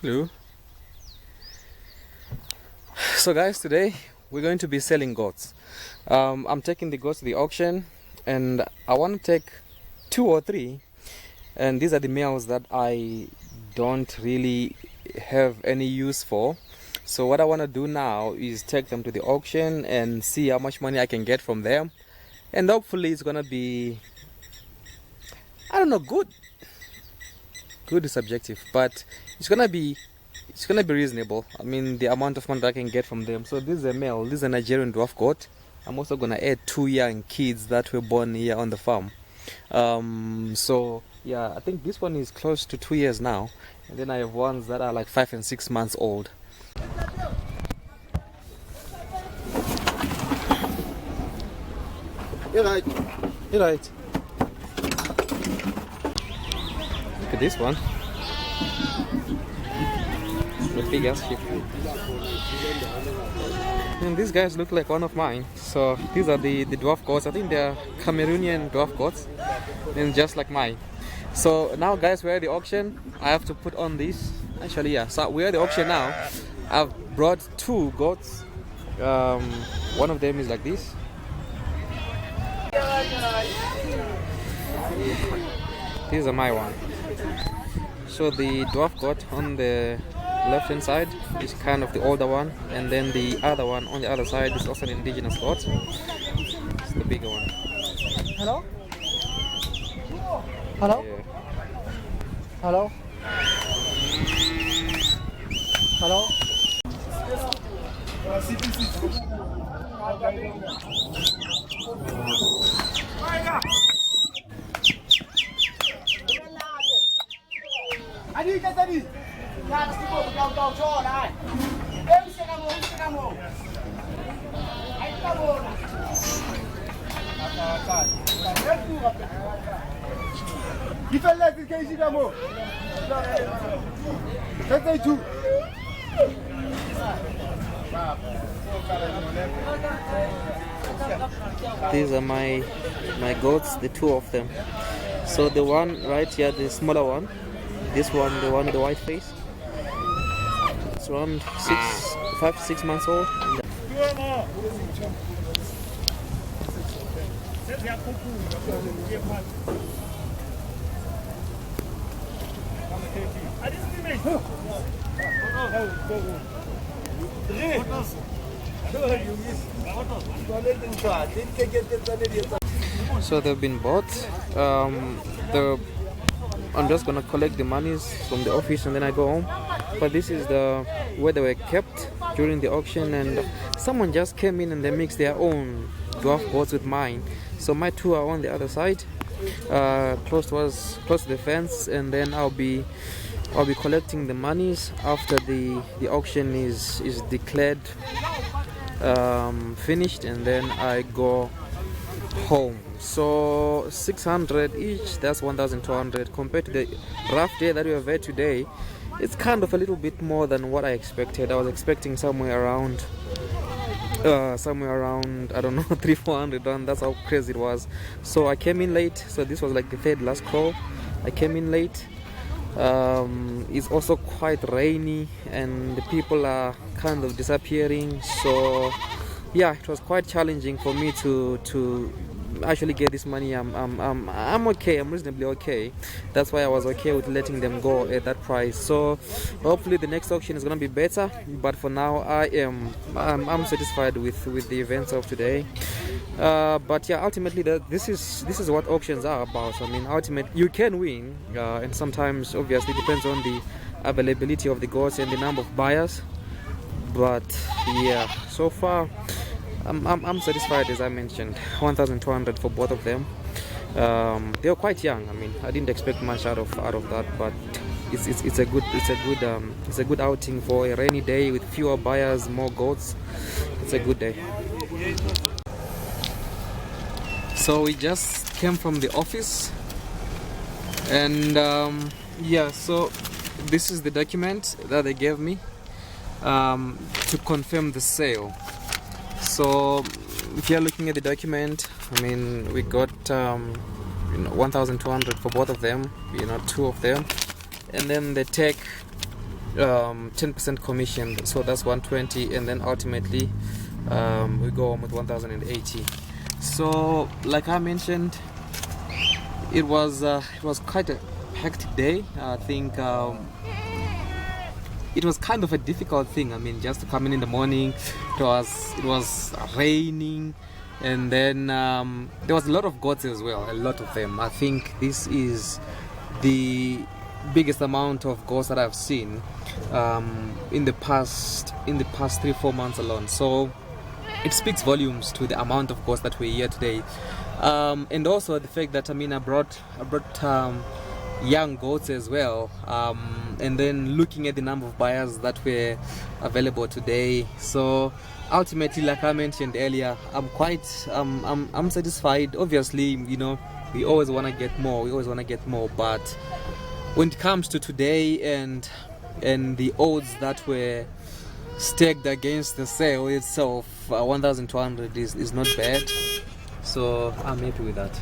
Hello. So guys, today we're going to be selling goats. I'm taking the goats to the auction, and I want to take 2 or 3, and these are the males that I don't really have any use for. So what I want to do now is take them to the auction and see how much money I can get from them, and hopefully it's gonna be, I don't know, good is subjective, but it's gonna be reasonable. I mean, the amount of money that I can get from them. So this is a male, this is a Nigerian dwarf goat. I'm also gonna add 2 young kids that were born here on the farm. So yeah, I think this one is close to 2 years now, and then I have ones that are like 5 and 6 months old. You're right. Look at this one. The big ass sheep. And these guys look like one of mine. So these are the dwarf goats. I think they're Cameroonian dwarf goats, and just like mine. So now guys, we're at the auction. I have to put on this. Actually, yeah. So we're at the auction now. I've brought 2 goats. One of them is like this. These are my one. So the dwarf goat on the left hand side is kind of the older one, and then the other one on the other side is also an indigenous goat. It's the bigger one. Hello? Hello? Yeah. Hello? Hello? These are my goats, the 2 of them. So the one right here, the smaller one, this one, the one with the white face, it's around 5 to 6 months old. So they've been bought. I'm just gonna collect the monies from the office and then I go home. But this is where they were kept during the auction, and someone just came in and they mixed their own dwarf goats with mine. So my 2 are on the other side, close to the fence, and then I'll be collecting the monies after the auction is declared finished, and then I go home. So 600 each, that's 1,200. Compared to the rough day that we have had today, it's kind of a little bit more than what I expected. I was expecting somewhere around I don't know, 300-400 rand. That's how crazy it was. So I came in late, so this was like the 3rd last call. I came in late. It's also quite rainy and the people are kind of disappearing, so yeah, it was quite challenging for me to actually get this money. I'm okay, I'm reasonably okay. That's why I was okay with letting them go at that price. So hopefully the next auction is gonna be better, but for now I'm satisfied with the events of today. But yeah, ultimately this is what auctions are about. I mean, ultimately you can win, and sometimes obviously depends on the availability of the goats and the number of buyers. But yeah, so far I'm satisfied. As I mentioned, 1,200 for both of them. They were quite young. I mean, I didn't expect much out of that, but it's a good outing for a rainy day with fewer buyers, more goats. It's a good day. So we just came from the office, and yeah, so this is the document that they gave me to confirm the sale. So if you're looking at the document, I mean, we got 1,200 for both of them, two of them, and then they take 10% commission, so that's 120, and then ultimately we go home with 1,080. So like I mentioned, it was quite a hectic day. I think it was kind of a difficult thing. I mean, just to come in the morning, it was raining, and then there was a lot of goats as well, a lot of them. I think this is the biggest amount of goats that I've seen in the past 3-4 months alone. So it speaks volumes to the amount of goats that we're here today, and also the fact that I brought young goats as well, and then looking at the number of buyers that were available today. So ultimately, like I mentioned earlier, I'm satisfied. Obviously, we always want to get more, but when it comes to today and the odds that were staked against the sale itself, 1,200 is not bad, so I'm happy with that.